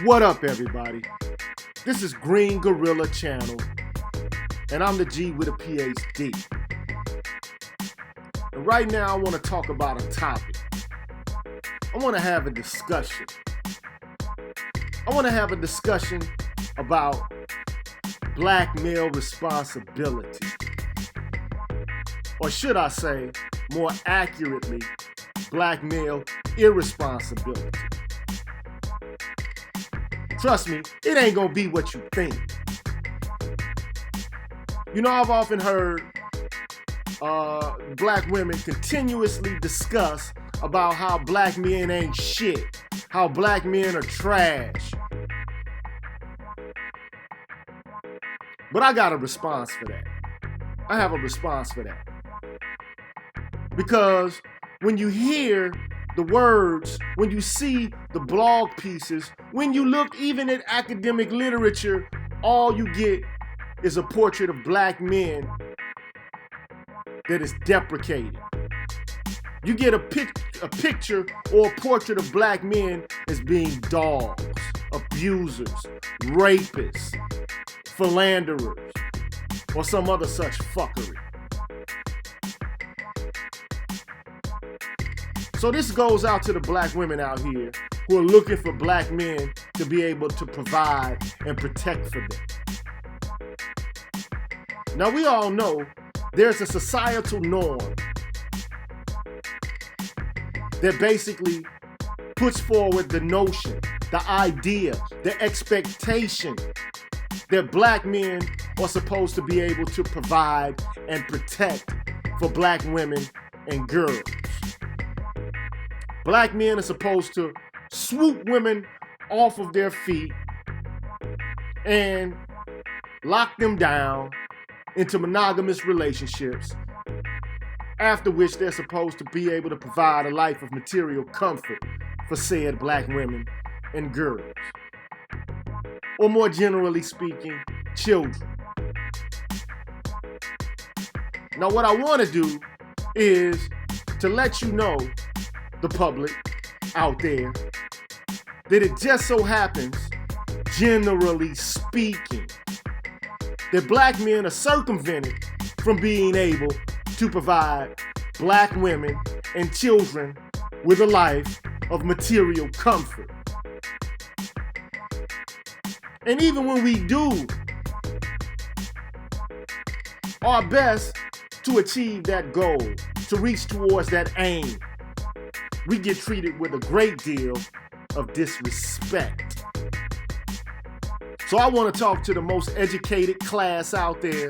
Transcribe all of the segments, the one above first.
What up, everybody? This is Green Gorilla Channel, and I'm the G with a PhD. And right now, I want to talk about a topic. I want to have a discussion. I want to have a discussion about black male responsibility. Or should I say, more accurately, black male irresponsibility. Trust me, it ain't gonna be what you think. You know, I've often heard black women continuously discuss about how black men ain't shit, how black men are trash. But I got a response for that. I have a response for that. Because when you hear the words, when you see the blog pieces, when you look even at academic literature, all you get is a portrait of black men that is deprecated. You get a picture or a portrait of black men as being dogs, abusers, rapists, philanderers, or some other such fuckery. So this goes out to the black women out here who are looking for black men to be able to provide and protect for them. Now we all know there's a societal norm that basically puts forward the notion, the idea, the expectation that black men are supposed to be able to provide and protect for black women and girls. Black men are supposed to swoop women off of their feet and lock them down into monogamous relationships, after which they're supposed to be able to provide a life of material comfort for said black women and girls. Or more generally speaking, children. Now what I want to do is to let you know, the public out there, that it just so happens, generally speaking, that black men are circumvented from being able to provide black women and children with a life of material comfort. And even when we do our best to achieve that goal, to reach towards that aim, we get treated with a great deal of disrespect. So I want to talk to the most educated class out there,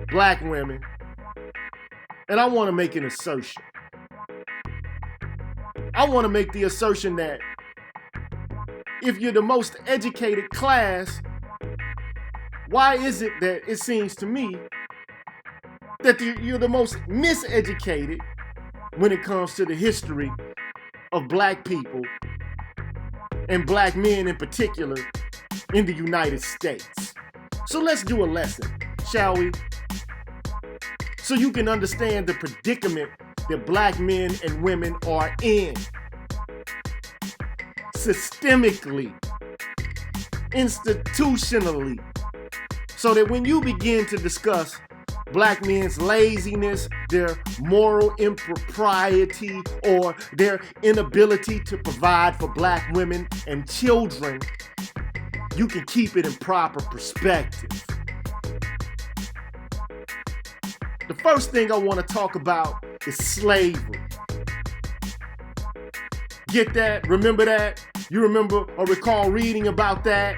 black women, and I want to make an assertion. I want to make the assertion that if you're the most educated class, why is it that it seems to me that you're the most miseducated when it comes to the history of black people and black men in particular in the United States? So let's do a lesson, shall we? So you can understand the predicament that black men and women are in. Systemically, institutionally, so that when you begin to discuss black men's laziness, their moral impropriety, or their inability to provide for black women and children, you can keep it in proper perspective. The first thing I want to talk about is slavery. Get that? Remember that? You remember or recall reading about that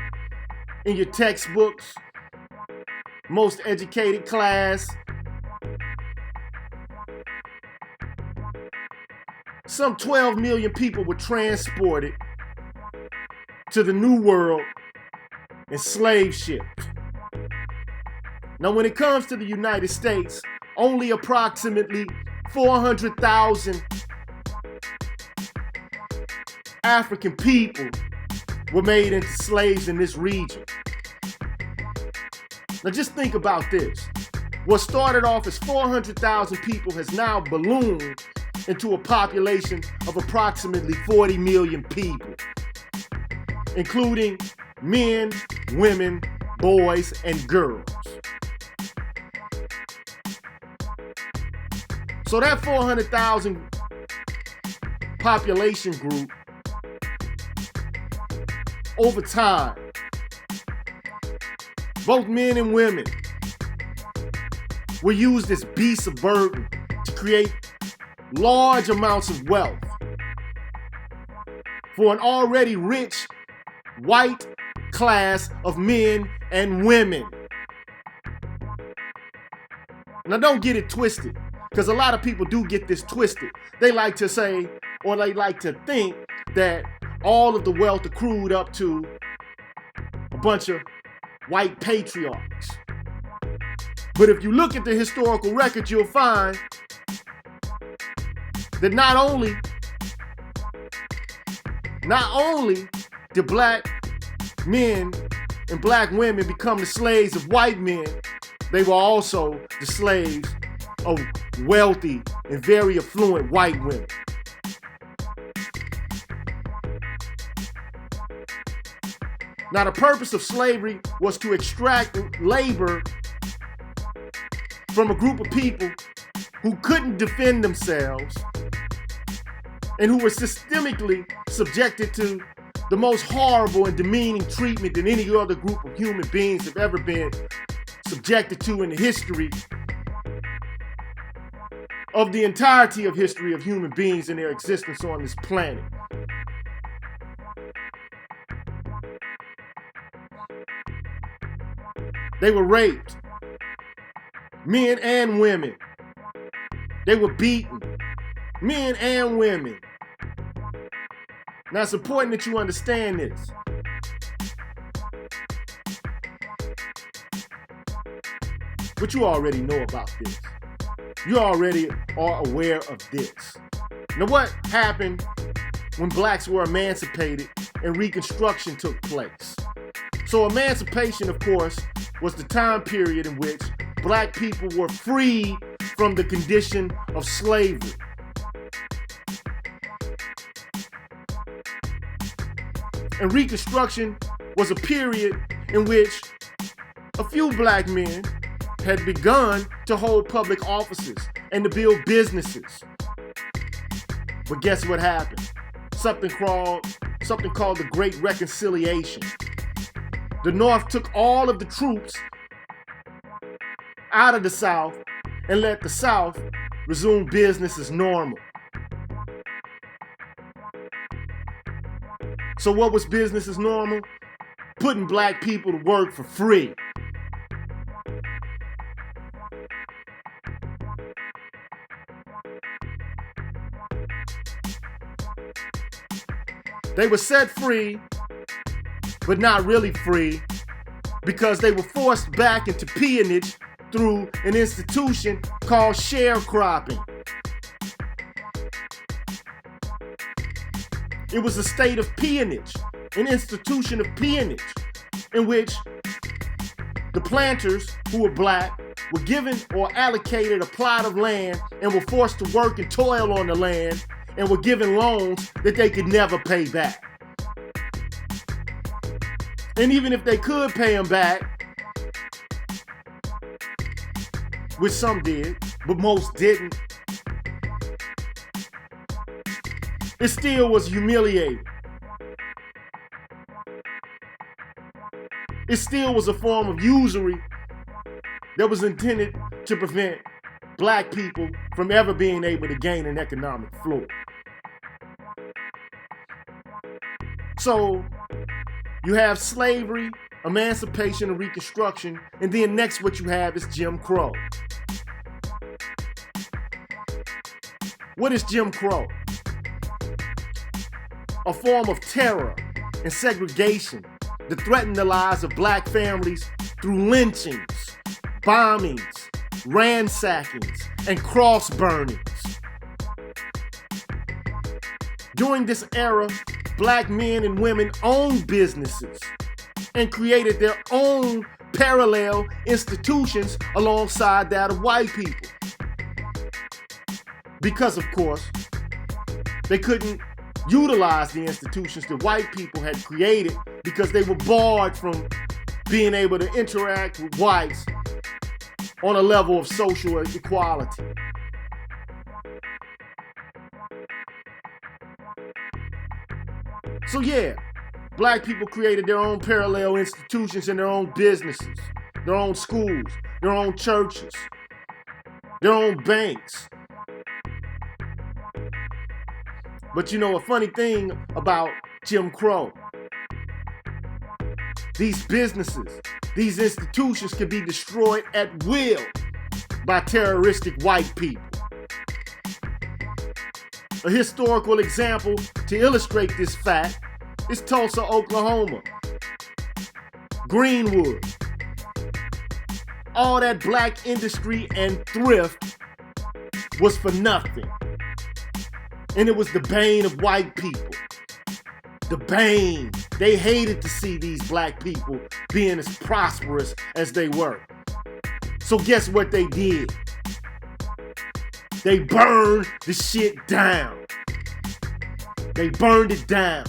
in your textbooks? Most educated class. Some 12 million people were transported to the New World in slave ships. Now, when it comes to the United States, only approximately 400,000 African people were made into slaves in this region. Now just think about this. What started off as 400,000 people has now ballooned into a population of approximately 40 million people. including men, women, boys, and girls. So that 400,000 population group, over time, both men and women were used as beasts of burden to create large amounts of wealth for an already rich white class of men and women. Now don't get it twisted, because a lot of people do get this twisted. They like to say, or they like to think, that all of the wealth accrued up to a bunch of white patriarchs. But if you look at the historical record, you'll find that not only did black men and black women become the slaves of white men, they were also the slaves of wealthy and very affluent white women. Now, the purpose of slavery was to extract labor from a group of people who couldn't defend themselves and who were systemically subjected to the most horrible and demeaning treatment than any other group of human beings have ever been subjected to in the history of the entirety of history of human beings and their existence on this planet. They were raped, men and women. They were beaten, men and women. Now, it's important that you understand this. But you already know about this. You already are aware of this. Now, what happened when blacks were emancipated and Reconstruction took place? So emancipation, of course, was the time period in which black people were freed from the condition of slavery. And Reconstruction was a period in which a few black men had begun to hold public offices and to build businesses. But guess what happened? Something called the Great Reconciliation. The North took all of the troops out of the South and let the South resume business as normal. So what was business as normal? Putting black people to work for free. They were set free, but not really free, because they were forced back into peonage through an institution called sharecropping. It was a state of peonage, an institution of peonage, in which the planters who were black were given or allocated a plot of land and were forced to work and toil on the land and were given loans that they could never pay back. And even if they could pay them back, which some did, but most didn't, it still was humiliating. It still was a form of usury that was intended to prevent black people from ever being able to gain an economic floor. So you have slavery, emancipation, and Reconstruction, and then next what you have is Jim Crow. What is Jim Crow? A form of terror and segregation that threatened the lives of black families through lynchings, bombings, ransackings, and cross burnings. During this era, black men and women owned businesses and created their own parallel institutions alongside that of white people. Because, of course, they couldn't utilized the institutions that white people had created because they were barred from being able to interact with whites on a level of social equality. So yeah, black people created their own parallel institutions and their own businesses, their own schools, their own churches, their own banks. But you know, a funny thing about Jim Crow, these businesses, these institutions can be destroyed at will by terroristic white people. A historical example to illustrate this fact is Tulsa, Oklahoma. Greenwood. All that black industry and thrift was for nothing. And it was the bane of white people. The bane. They hated to see these black people being as prosperous as they were. So guess what they did? They burned the shit down. They burned it down.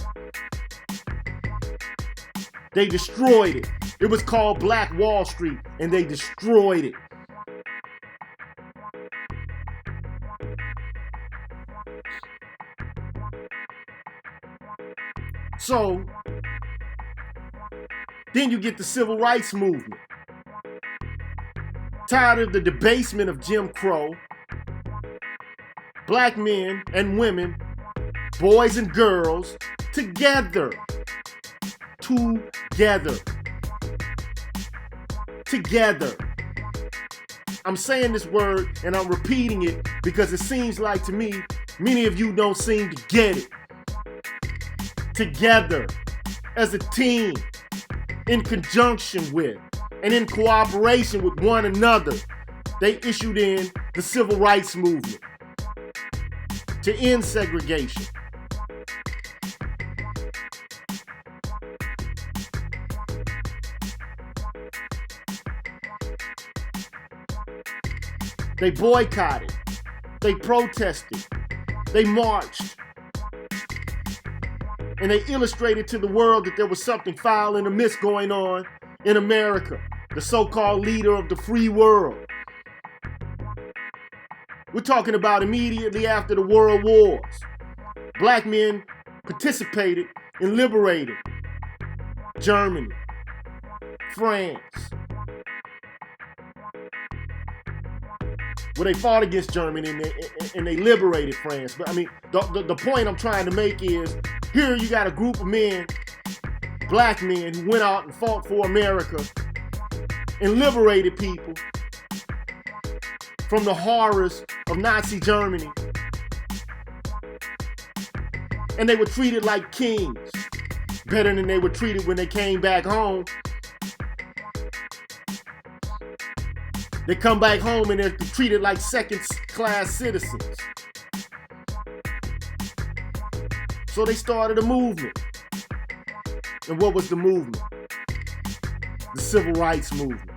They destroyed it. It was called Black Wall Street, and they destroyed it. So, then you get the civil rights movement. Tired of the debasement of Jim Crow, black men and women, boys and girls, together. I'm saying this word and I'm repeating it because it seems like to me, many of you don't seem to get it. Together, as a team, in conjunction with and in cooperation with one another, they issued in the civil rights movement to end segregation. They boycotted, they protested, they marched, and they illustrated to the world that there was something foul and amiss going on in America, the so-called leader of the free world. We're talking about immediately after the World Wars. Black men participated in liberating Germany, France. Well, they fought against Germany and they liberated France. But I mean, the point I'm trying to make is, here you got a group of men, black men, who went out and fought for America and liberated people from the horrors of Nazi Germany. And they were treated like kings, better than they were treated when they came back home. They come back home and they're treated like second-class citizens. So they started a movement. And what was the movement? The civil rights movement.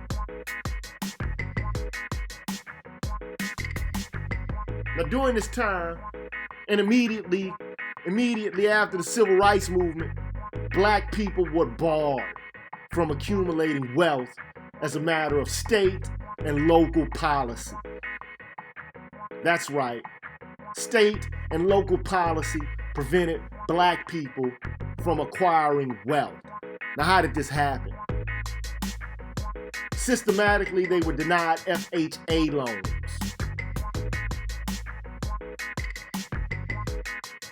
Now during this time, and immediately after the civil rights movement, black people were barred from accumulating wealth as a matter of state and local policy. That's right. State and local policy prevented black people from acquiring wealth. Now, how did this happen? Systematically, they were denied FHA loans.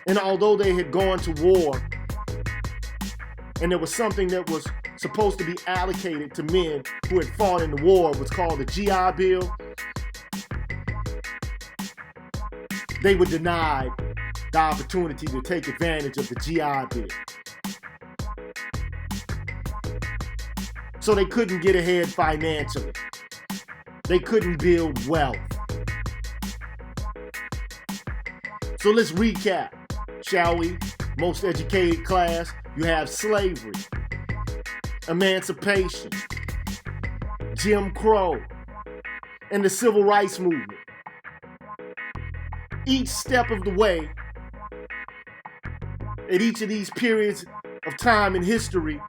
And although they had gone to war, and there was something that was supposed to be allocated to men who had fought in the war, was called the GI Bill, they were denied the opportunity to take advantage of the GI Bill. So they couldn't get ahead financially. They couldn't build wealth. So let's recap, shall we? Most educated class, you have slavery, emancipation, Jim Crow, and the civil rights movement. Each step of the way at each of these periods of time in history,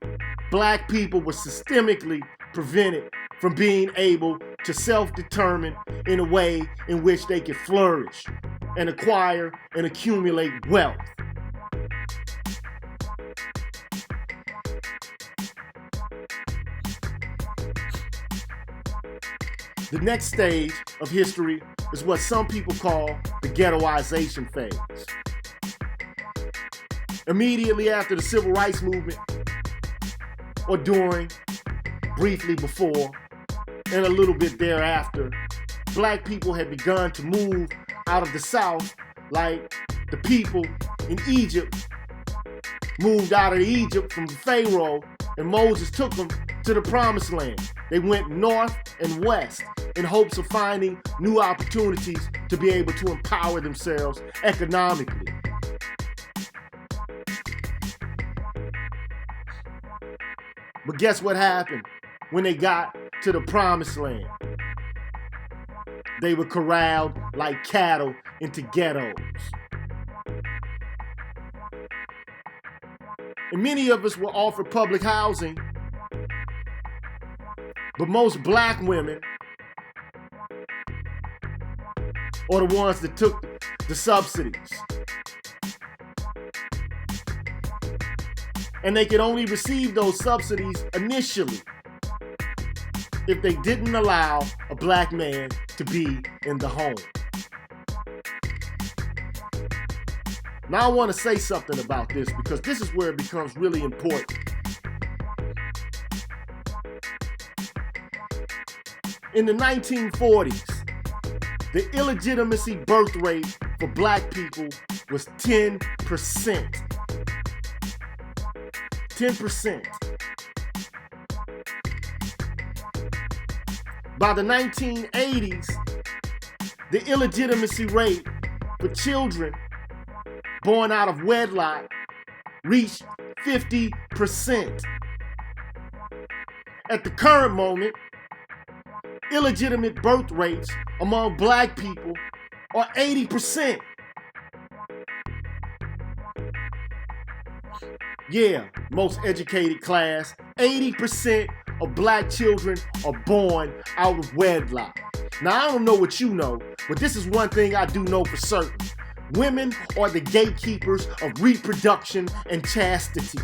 black people were systemically prevented from being able to self-determine in a way in which they could flourish and acquire and accumulate wealth. The next stage of history is what some people call the ghettoization phase. Immediately after the civil rights movement, or during, briefly before, and a little bit thereafter, black people had begun to move out of the South like the people in Egypt moved out of Egypt from Pharaoh, and Moses took them to the promised land. They went north and west in hopes of finding new opportunities to be able to empower themselves economically. But guess what happened when they got to the promised land? They were corralled like cattle into ghettos. And many of us were offered public housing, but most black women are the ones that took the subsidies. And they could only receive those subsidies initially if they didn't allow a black man to be in the home. Now I want to say something about this because this is where it becomes really important. In the 1940s, the illegitimacy birth rate for black people was 10%. 10%. By the 1980s, the illegitimacy rate for children born out of wedlock reached 50%. At the current moment, illegitimate birth rates among black people are 80%. Yeah, most educated class, 80% of black children are born out of wedlock. Now, I don't know what you know, but this is one thing I do know for certain. Women are the gatekeepers of reproduction and chastity.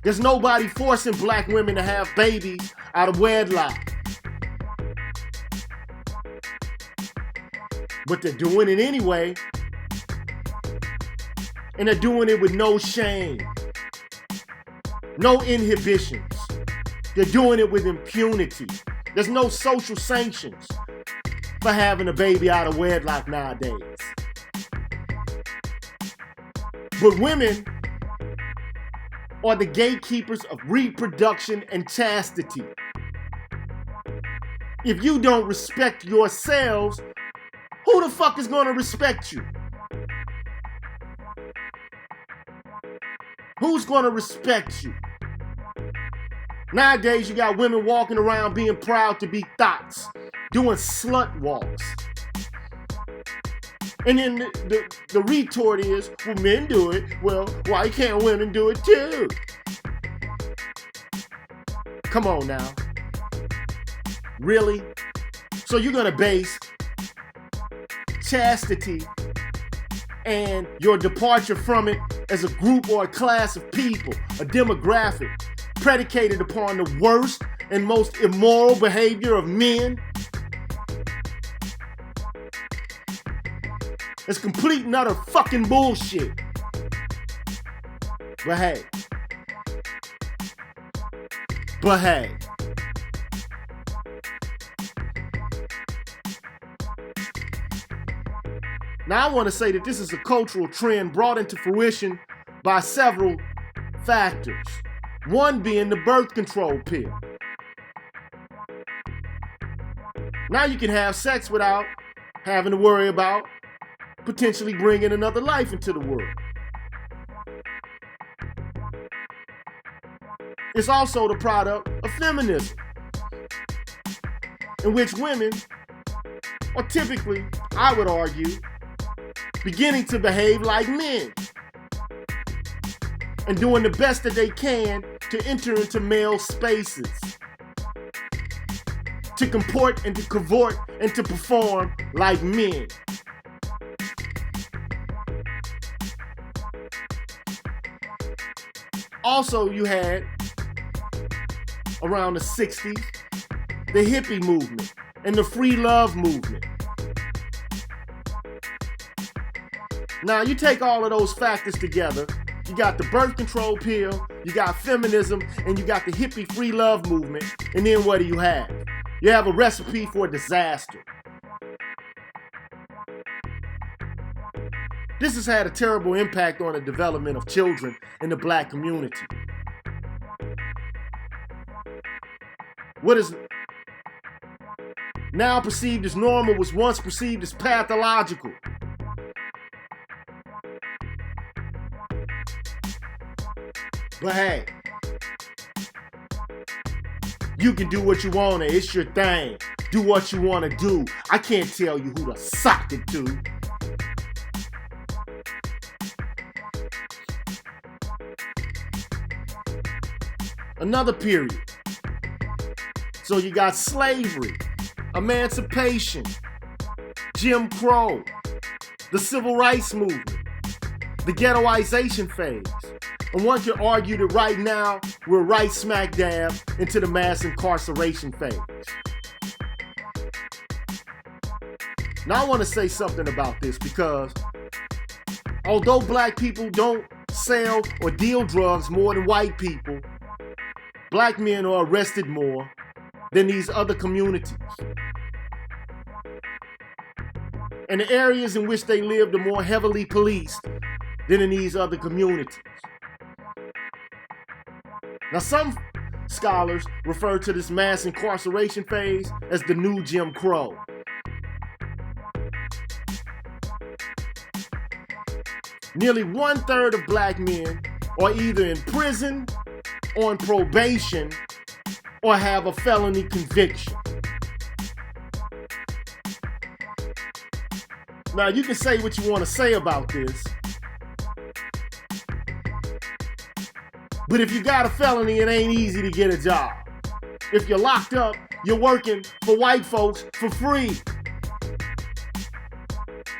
There's nobody forcing black women to have babies out of wedlock. But they're doing it anyway. And they're doing it with no shame, no inhibitions. They're doing it with impunity. There's no social sanctions for having a baby out of wedlock nowadays. But women are the gatekeepers of reproduction and chastity. If you don't respect yourselves, who the fuck is gonna respect you? Who's gonna respect you? Nowadays, you got women walking around being proud to be thots, doing slut walks. And then the retort is, well, men do it. Well, why can't women do it too? Come on now. Really? So you're gonna base chastity and your departure from it as a group or a class of people, a demographic, predicated upon the worst and most immoral behavior of men? It's complete and utter fucking bullshit. But hey. Now I want to say that this is a cultural trend brought into fruition by several factors. One being the birth control pill. Now you can have sex without having to worry about potentially bringing another life into the world. It's also the product of feminism, in which women or typically, I would argue, beginning to behave like men and doing the best that they can to enter into male spaces, to comport and to cavort and to perform like men. Also, you had, around the 60s, the hippie movement and the free love movement. Now, you take all of those factors together, you got the birth control pill, you got feminism, and you got the hippie free love movement, and then what do you have? You have a recipe for disaster. This has had a terrible impact on the development of children in the black community. What is now perceived as normal was once perceived as pathological. But hey, you can do what you want to. It's your thing. Do what you want to do. I can't tell you who to sock it to. Another period. So you got slavery, emancipation, Jim Crow, the civil rights movement, the ghettoization phase. And one could argue that right now, we're right smack dab into the mass incarceration phase. Now I want to say something about this because although black people don't sell or deal drugs more than white people, black men are arrested more than these other communities. And the areas in which they lived are more heavily policed than in these other communities. Now, some scholars refer to this mass incarceration phase as the new Jim Crow. Nearly 1/3 of black men are either in prison, on probation, or have a felony conviction. Now, you can say what you want to say about this, but if you got a felony, it ain't easy to get a job. If you're locked up, you're working for white folks for free,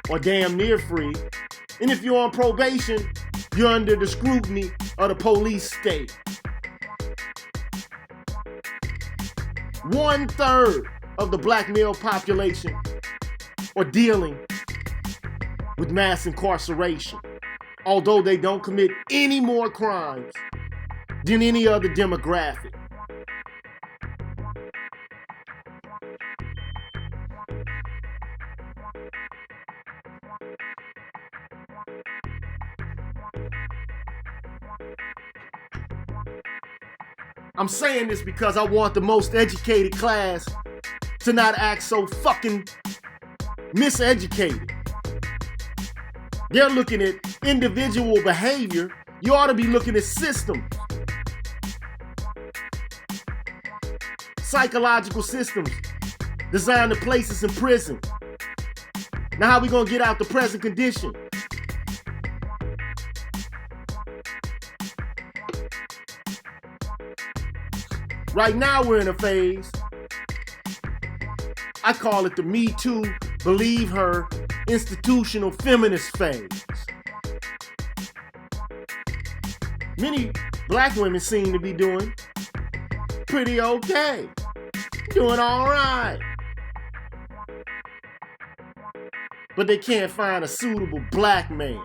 or damn near free. And if you're on probation, you're under the scrutiny of the police state. 1/3 of the black male population are dealing with mass incarceration, although they don't commit any more crimes than any other demographic. I'm saying this because I want the most educated class to not act so fucking miseducated. They're looking at individual behavior. You ought to be looking at systems. Psychological systems designed to place us in prison. Now, how we gonna get out the present condition? Right now, we're in a phase, I call it the Me Too, Believe Her, institutional feminist phase. Many black women seem to be doing pretty okay, doing all right. But they can't find a suitable black man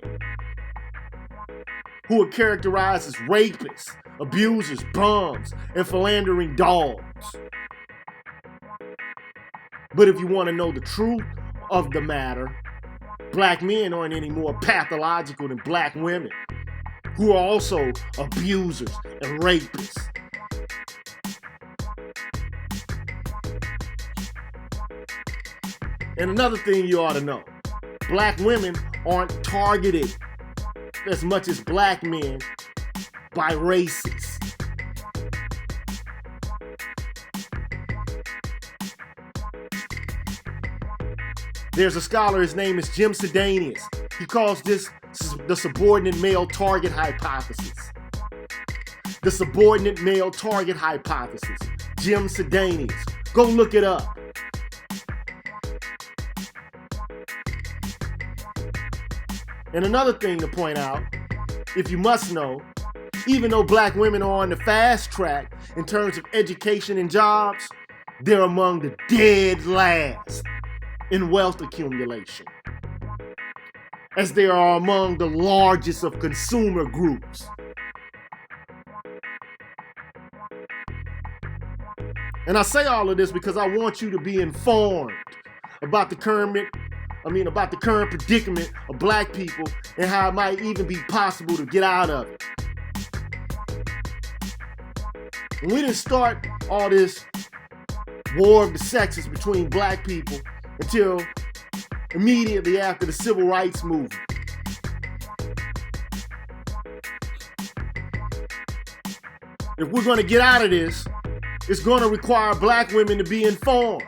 who are characterized as rapists, abusers, bums, and philandering dogs. But if you want to know the truth of the matter, black men aren't any more pathological than black women, who are also abusers and rapists. And another thing you ought to know, black women aren't targeted as much as black men by racists. There's a scholar, his name is Jim Sedanius. He calls this the subordinate male target hypothesis. The subordinate male target hypothesis. Jim Sedanius. Go look it up. And another thing to point out, if you must know, even though black women are on the fast track in terms of education and jobs, they're among the dead last in wealth accumulation, as they are among the largest of consumer groups. And I say all of this because I want you to be informed about the current predicament of black people and how it might even be possible to get out of it. And we didn't start all this war of the sexes between black people until immediately after the civil rights movement. If we're going to get out of this, it's going to require black women to be informed.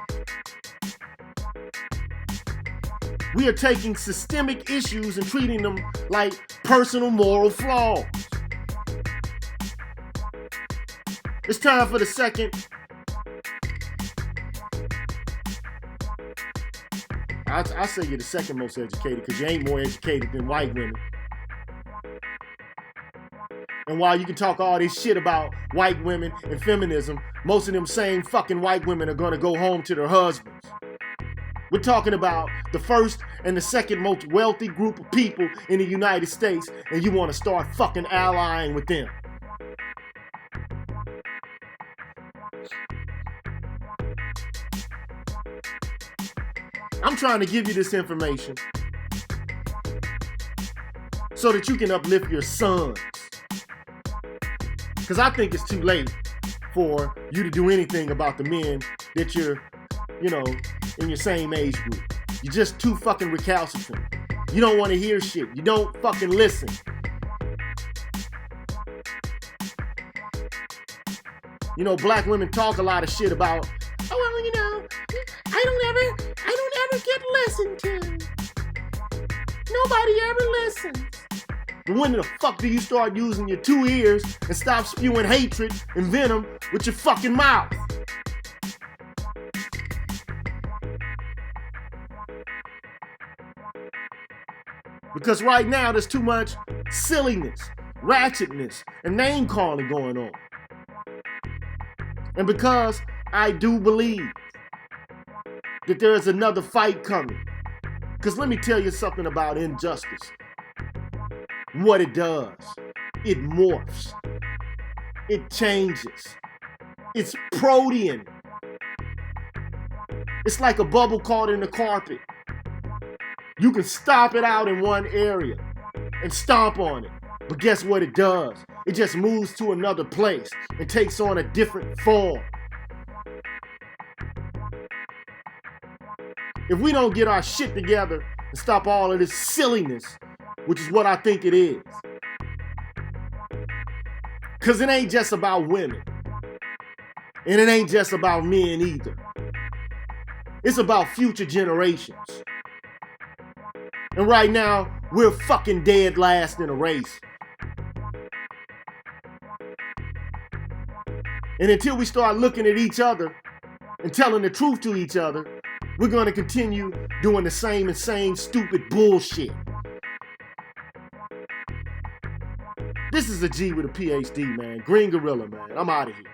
We are taking systemic issues and treating them like personal moral flaws. It's time for the second. I say you're the second most educated because you ain't more educated than white women. And while you can talk all this shit about white women and feminism, most of them same fucking white women are gonna go home to their husbands. We're talking about the first and the second most wealthy group of people in the United States, and you want to start fucking allying with them. I'm trying to give you this information so that you can uplift your sons. Because I think it's too late for you to do anything about the men that you're, in your same age group. You're just too fucking recalcitrant. You don't want to hear shit. You don't fucking listen. Black women talk a lot of shit about, I don't ever get listened to. Nobody ever listens. But when the fuck do you start using your two ears and stop spewing hatred and venom with your fucking mouth? Because right now there's too much silliness, ratchetness, and name calling going on. And because I do believe that there is another fight coming. Because let me tell you something about injustice. What it does, it morphs, it changes, it's protean. It's like a bubble caught in the carpet. You can stomp it out in one area and stomp on it. But guess what it does? It just moves to another place and takes on a different form. If we don't get our shit together and stop all of this silliness, which is what I think it is. Because it ain't just about women. And it ain't just about men either. It's about future generations. And right now, we're fucking dead last in a race. And until we start looking at each other and telling the truth to each other, we're going to continue doing the same stupid bullshit. This is a G with a PhD, man. Green Gorilla, man. I'm out of here.